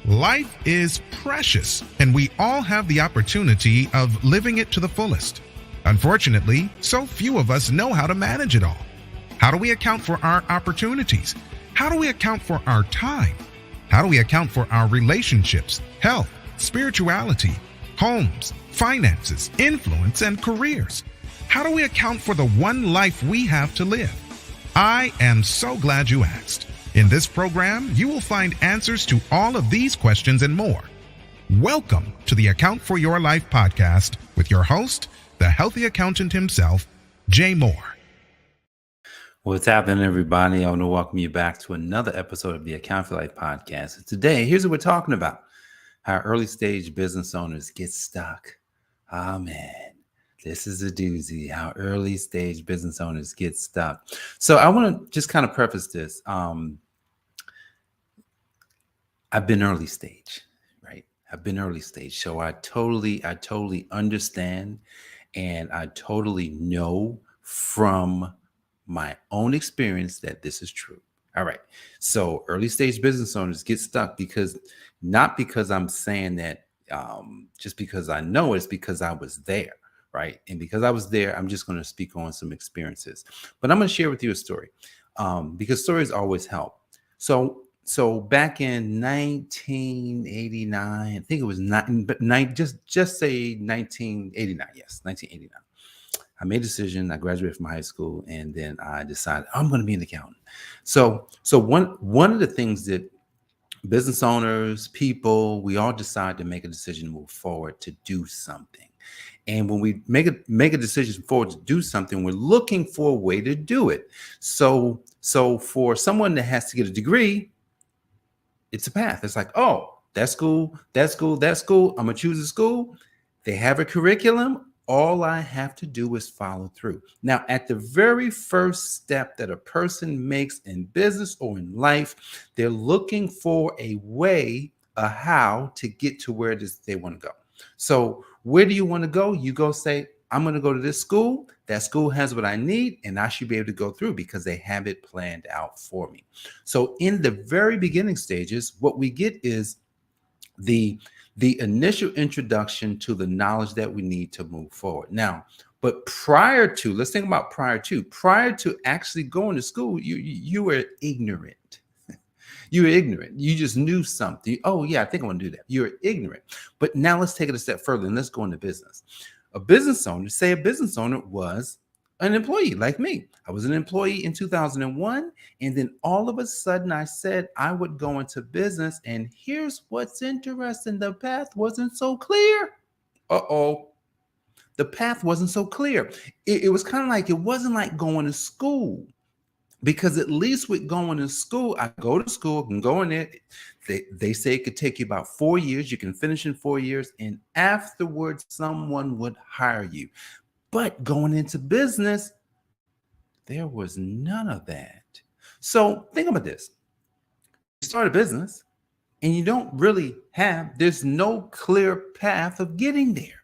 Life is precious, and we all have the opportunity of living it to the fullest. Unfortunately, so few of us know how to manage it all. How do we account for our opportunities? How do we account for our time? How do we account for our relationships, health, spirituality, homes, finances, influence, and careers? How do we account for the one life we have to live? I am so glad you asked. In this program, you will find answers to all of these questions and more. Welcome to the Account for Your Life podcast with your host, the healthy accountant himself, Jay Moore. What's happening, everybody? I want to welcome you back to another episode of the Account for Your Life podcast. And today, here's what we're talking about: how early stage business owners get stuck. Oh, man. This is a doozy, how early stage business owners get stuck. So I want to just kind of preface this. I've been early stage, right? I've been early stage. So I totally understand, and I totally know from my own experience that this is true. All right. So early stage business owners get stuck not because I'm saying that just because I know, it's because I was there. Right. And because I was there, I'm just going to speak on some experiences. But I'm going to share with you a story because stories always help. So back in 1989, I think it was just say 1989. Yes, 1989. I made a decision. I graduated from high school, and then I decided I'm going to be an accountant. So one of the things that business owners, people, we all decide to make a decision to move forward to do something. And when we make a decision forward to do something, we're looking for a way to do it. So for someone that has to get a degree, it's a path. It's like, oh, that's school. I'm gonna choose a school. They have a curriculum. All I have to do is follow through. Now, at the very first step that a person makes in business or in life, they're looking for a way, a how to get to where it is they want to go. So where do you want to go? You go say, I'm going to go to this school. That school has what I need, and I should be able to go through because they have it planned out for me. So in the very beginning stages, what we get is the initial introduction to the knowledge that we need to move forward. Now, but prior to actually going to school, you were ignorant. You were ignorant. You just knew something. Oh, yeah, I think I want to do that. You're ignorant. But now let's take it a step further and let's go into business. A business owner was an employee like me. I was an employee in 2001. And then all of a sudden I said I would go into business. And here's what's interesting. The path wasn't so clear. The path wasn't so clear. It was kind of like, it wasn't like going to school. Because at least with going to school, I go to school, can go in there. They say it could take you about 4 years. You can finish in 4 years. And afterwards, someone would hire you. But going into business, there was none of that. So think about this. You start a business and you don't really there's no clear path of getting there.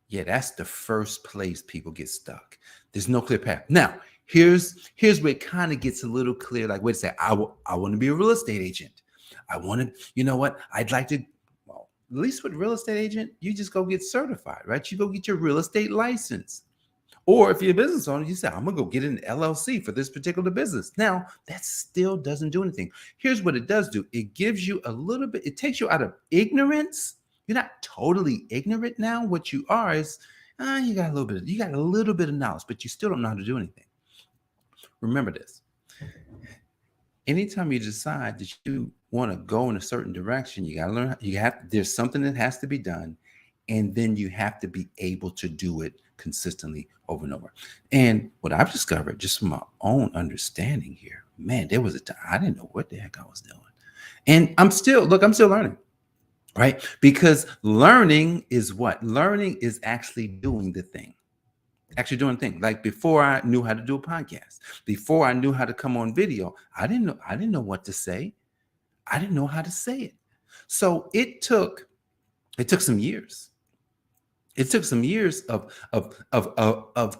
Yeah, that's the first place people get stuck. There's no clear path. Now, Here's where it kind of gets a little clear. Like, wait a second, I want to be a real estate agent. I want to, you know what? I'd like to, well, at least with real estate agent, you just go get certified, right? You go get your real estate license. Or if you're a business owner, you say, I'm going to go get an LLC for this particular business. Now, that still doesn't do anything. Here's what it does do. It gives you a little bit, it takes you out of ignorance. You're not totally ignorant now. What you are is, you got a little bit of knowledge, but you still don't know how to do anything. Remember this. Anytime you decide that you want to go in a certain direction, you got to learn. There's something that has to be done, and then you have to be able to do it consistently over and over. And what I've discovered, just from my own understanding here, man, there was a time I didn't know what the heck I was doing, and I'm still learning, right? Because learning is what? Learning is actually doing the thing. Like before I knew how to do a podcast, before I knew how to come on video, I didn't know what to say. I didn't know how to say it. So it took some years. It took some years of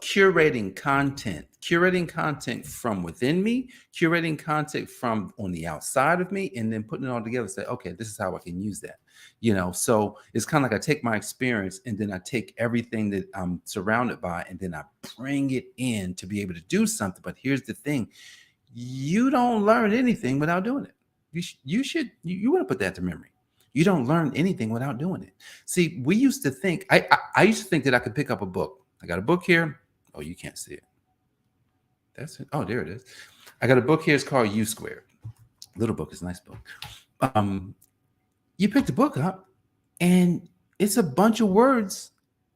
curating content from within me, curating content from on the outside of me, and then putting it all together and say, okay, this is how I can use that. So it's kind of like I take my experience and then I take everything that I'm surrounded by and then I bring it in to be able to do something. But here's the thing: you don't learn anything without doing it. You want to put that to memory. You don't learn anything without doing it. See, we used to think, I used to think that I could pick up a book. I got a book here. Oh, you can't see it. That's it. Oh, there it is. I got a book here. It's called U Squared. Little book. It's a nice book. You pick the book up and it's a bunch of words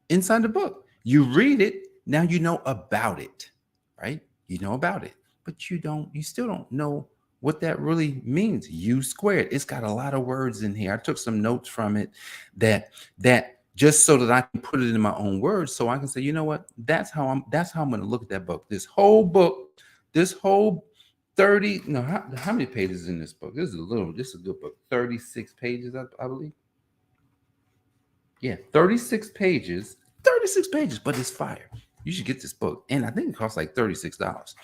inside the book. You read it. Now you know about it, right? You know about it, but you still don't know what that really means. U squared. It's got a lot of words in here. I took some notes from it that just so that I can put it in my own words, so I can say, you know what? That's how I'm going to look at that book. This whole 30. No, how many pages in this book? This is a good book. 36 pages, I believe. Yeah, 36 pages. 36 pages, but it's fire. You should get this book, and I think it costs like $36.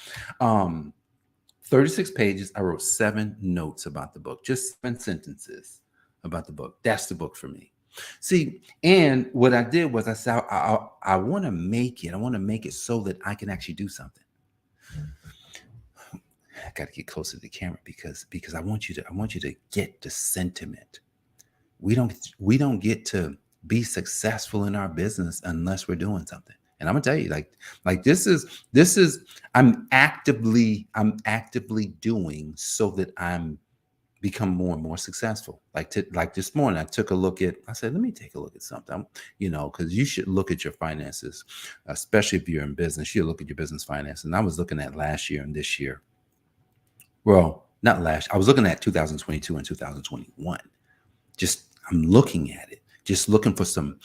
36 pages. I wrote 7 notes about the book, just 7 sentences about the book. That's the book for me. See, and what I did was I said, I want to make it so that I can actually do something. I got to get closer to the camera because I want you to get the sentiment. We don't get to be successful in our business unless we're doing something. And I'm gonna tell you, like this is I'm actively doing so that I'm become more and more successful. Like this morning, I said, let me take a look at something, because you should look at your finances, especially if you're in business. You look at your business finances. And I was looking at last year and this year. Well, not last. I was looking at 2022 and 2021. I'm looking at it. Just looking for some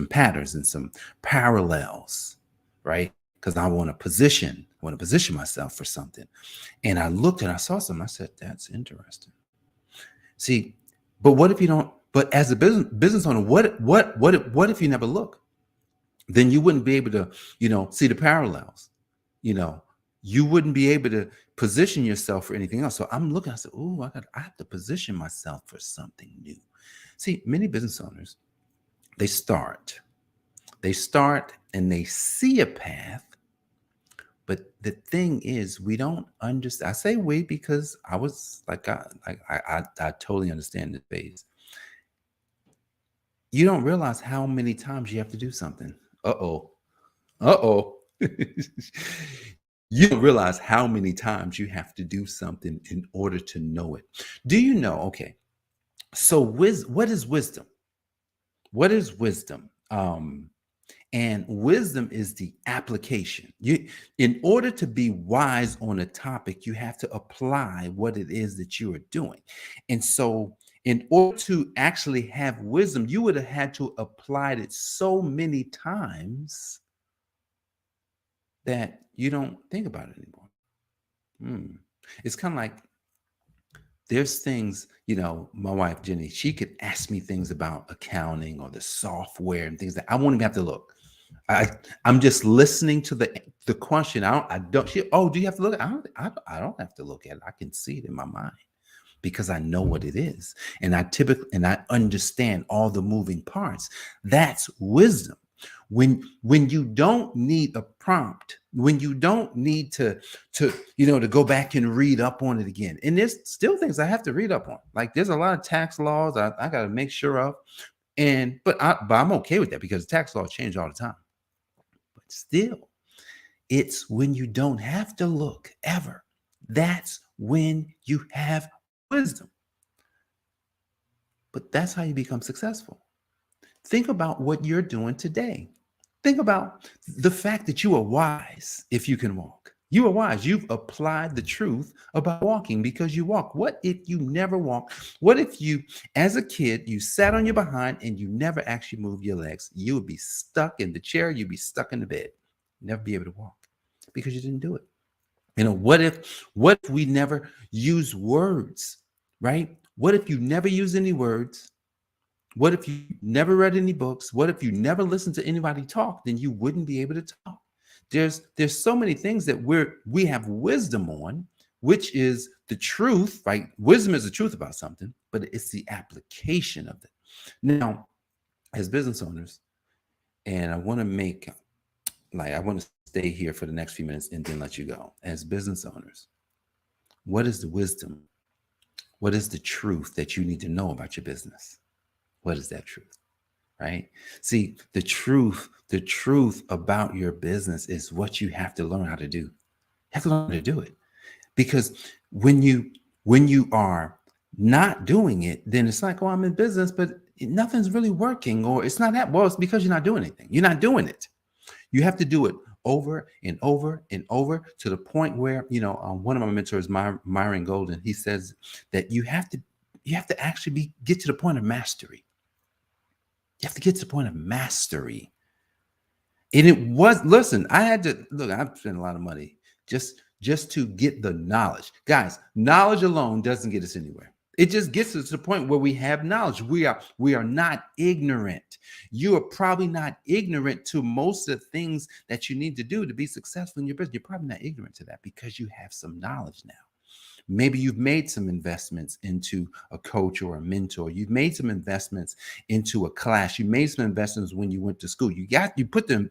patterns and some parallels, right? Because I want to position myself for something. And I looked and I saw something. I said, that's interesting. See, but what if you don't? But as a business owner, what if you never look? Then you wouldn't be able to, see the parallels. You wouldn't be able to position yourself for anything else. So I'm looking. I said, "Ooh, I have to position myself for something new." See, many business owners, they start and they see a path, but the thing is, we don't understand. I say we because I was I totally understand this phase. You don't realize how many times you have to do something. Uh-oh. You don't realize how many times you have to do something in order to know it. Do you know? Okay. So what is wisdom? What is wisdom? And wisdom is the application. In order to be wise on a topic, you have to apply what it is that you are doing. And so in order to actually have wisdom, you would have had to apply it so many times that you don't think about it anymore. It's kind of like there's things, my wife, Jenny, she could ask me things about accounting or the software and things that I won't even have to look. I'm just listening to the question. Do you have to look? I don't have to look at it. I can see it in my mind because I know what it is. And I understand all the moving parts. That's wisdom. When you don't need a prompt, when you don't need to go back and read up on it again. And there's still things I have to read up on. Like there's a lot of tax laws I got to make sure of. But I'm okay with that because tax laws change all the time. But still, it's when you don't have to look ever. That's when you have wisdom. But that's how you become successful. Think about what you're doing today. Think about the fact that you are wise if you can walk. You are wise. You've applied the truth about walking because you walk. What if you never walk? What if you, as a kid, you sat on your behind and you never actually moved your legs? You would be stuck in the chair. You'd be stuck in the bed. Never be able to walk because you didn't do it. What if we never use words, right? What if you never use any words? What if you never read any books? What if you never listened to anybody talk? Then you wouldn't be able to talk. There's so many things that we have wisdom on, which is the truth, right? Wisdom is the truth about something, but it's the application of it. Now, as business owners, and I want to stay here for the next few minutes and then let you go. As business owners, what is the wisdom? What is the truth that you need to know about your business? What is that truth? Right? See, the truth about your business is what you have to learn how to do. You have to learn how to do it. Because when you are not doing it, then it's like, oh, I'm in business, but nothing's really working, or it's not that well. It's because you're not doing anything. You're not doing it. You have to do it over and over and over to the point where, one of my mentors, Myron Golden, he says that you have to actually get to the point of mastery. You have to get to the point of mastery. And listen, I've spent a lot of money just to get the knowledge. Guys, knowledge alone doesn't get us anywhere. It just gets us to the point where we have knowledge. We are not ignorant. You are probably not ignorant to most of the things that you need to do to be successful in your business. You're probably not ignorant to that because you have some knowledge now. Maybe you've made some investments into a coach or a mentor. You've made some investments into a class. You made some investments when you went to school. You put the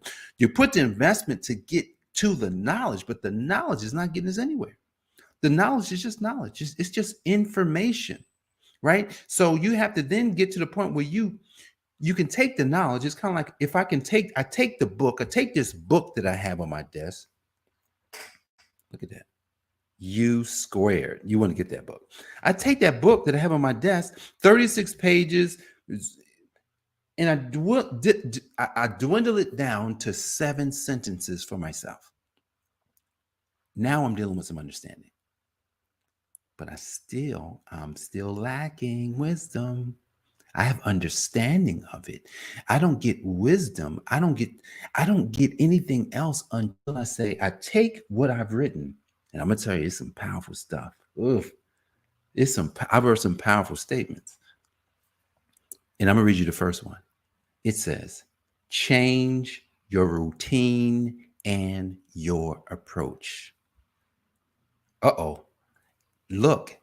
investment to get to the knowledge, but the knowledge is not getting us anywhere. The knowledge is just knowledge. It's just information, right? So you have to then get to the point where you can take the knowledge. It's kind of like if I take this book that I have on my desk. Look at that. U squared. You want to get that book. I take that book that I have on my desk, 36 pages, and I dwindle it down to 7 sentences for myself. Now I'm dealing with some understanding. But I'm still lacking wisdom. I have understanding of it. I don't get wisdom. I don't get anything else until I take what I've written, and I'm gonna tell you, it's some powerful stuff. Oof. I've heard some powerful statements. And I'm gonna read you the first one. It says, change your routine and your approach. Uh-oh. Look,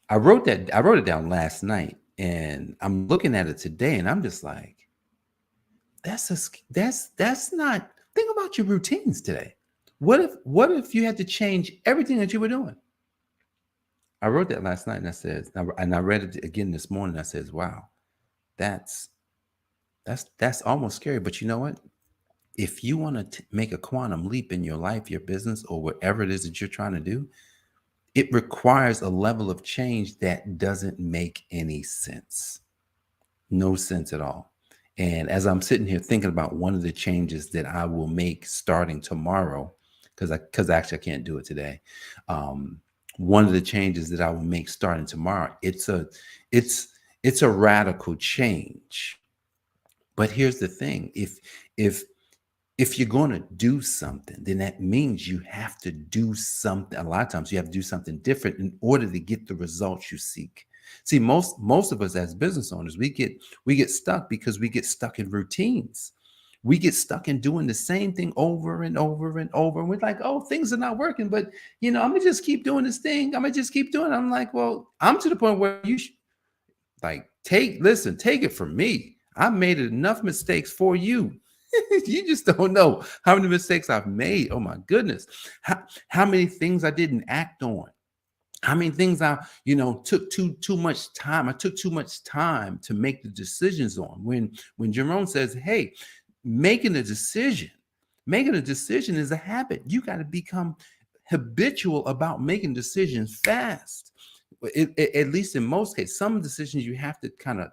I wrote it down last night, and I'm looking at it today, and I'm just like, that's not. Think about your routines today. What if you had to change everything that you were doing? I wrote that last night, and I read it again this morning. I says, wow, that's almost scary. But you know what? If you want to make a quantum leap in your life, your business, or whatever it is that you're trying to do, it requires a level of change that doesn't make any sense. No sense at all. And as I'm sitting here thinking about one of the changes that I will make starting tomorrow, because actually I can't do it today. One of the changes that I will make starting tomorrow, it's a radical change. But here's the thing: if you're going to do something, then that means you have to do something. A lot of times you have to do something different in order to get the results you seek. See, most of us as business owners, we get stuck because we get stuck in routines. We get stuck in doing the same thing over and over and over. And we're like, oh, things are not working, but I'm gonna just keep doing this thing. I'm gonna just keep doing it. I'm like, well, I'm to the point where you should take it from me. I made enough mistakes for you. You just don't know how many mistakes I've made. Oh my goodness. How many things I didn't act on. How many things I, took too much time. I took too much time to make the decisions on. When Jerome says, hey, making a decision is a habit. You got to become habitual about making decisions fast. At least in most cases, some decisions you have to kind of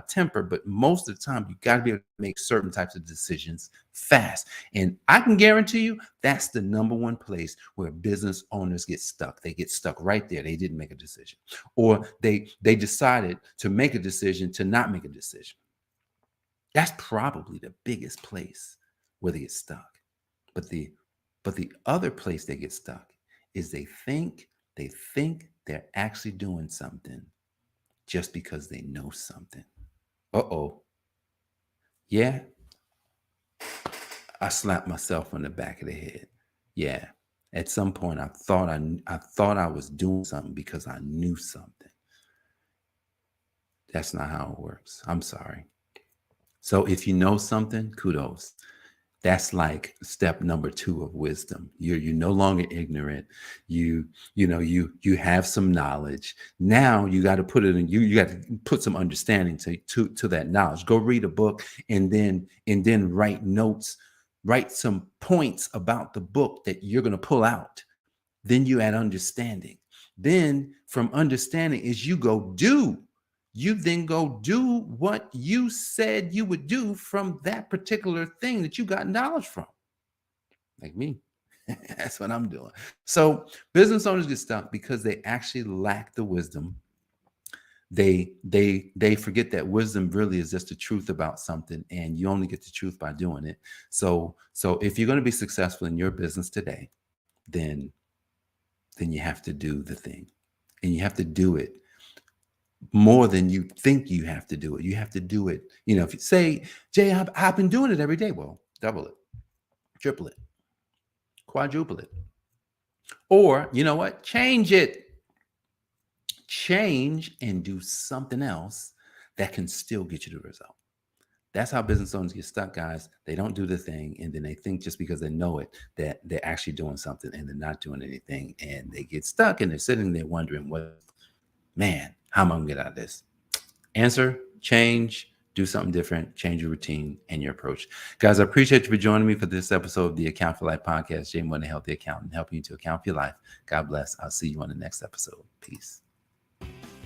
temper, but most of the time you got to be able to make certain types of decisions fast. And I can guarantee you that's the number one place where business owners get stuck. They get stuck right there. They didn't make a decision, or they decided to make a decision to not make a decision. That's probably the biggest place where they get stuck. But the other place they get stuck is they think they're actually doing something just because they know something. Uh-oh. Yeah. I slapped myself on the back of the head. Yeah. At some point, I thought I was doing something because I knew something. That's not how it works. I'm sorry. So if you know something, kudos. That's like step number 2 of wisdom. You're no longer ignorant. You have some knowledge. Now you got to put it in you got to put some understanding to that knowledge. Go read a book and then write notes, write some points about the book that you're going to pull out. Then you add understanding. Then from understanding is you go do. You then go do what you said you would do from that particular thing that you got knowledge from. Like me. That's what I'm doing. So business owners get stuck because they actually lack the wisdom. They forget that wisdom really is just the truth about something, and you only get the truth by doing it. So if you're going to be successful in your business today, then you have to do the thing, and you have to do it more than you think you have to do it. You have to do it. If you say, Jay, I've been doing it every day. Well, double it, triple it, quadruple it. Or you know what? Change it. Change and do something else that can still get you the result. That's how business owners get stuck, guys. They don't do the thing, and then they think just because they know it that they're actually doing something, and they're not doing anything, and they get stuck, and they're sitting there wondering, how am I going to get out of this? Answer, change, do something different, change your routine and your approach. Guys, I appreciate you for joining me for this episode of the Account for Life podcast. Jay Moore, the Healthy Accountant, helping you to account for your life. God bless. I'll see you on the next episode. Peace.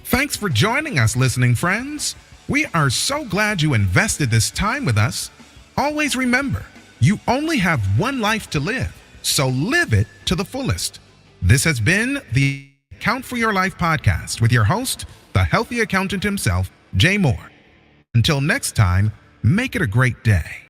Thanks for joining us, listening friends. We are so glad you invested this time with us. Always remember, you only have one life to live, so live it to the fullest. This has been the Account for Your Life podcast with your host, the healthy accountant himself, Jay Moore. Until next time, make it a great day.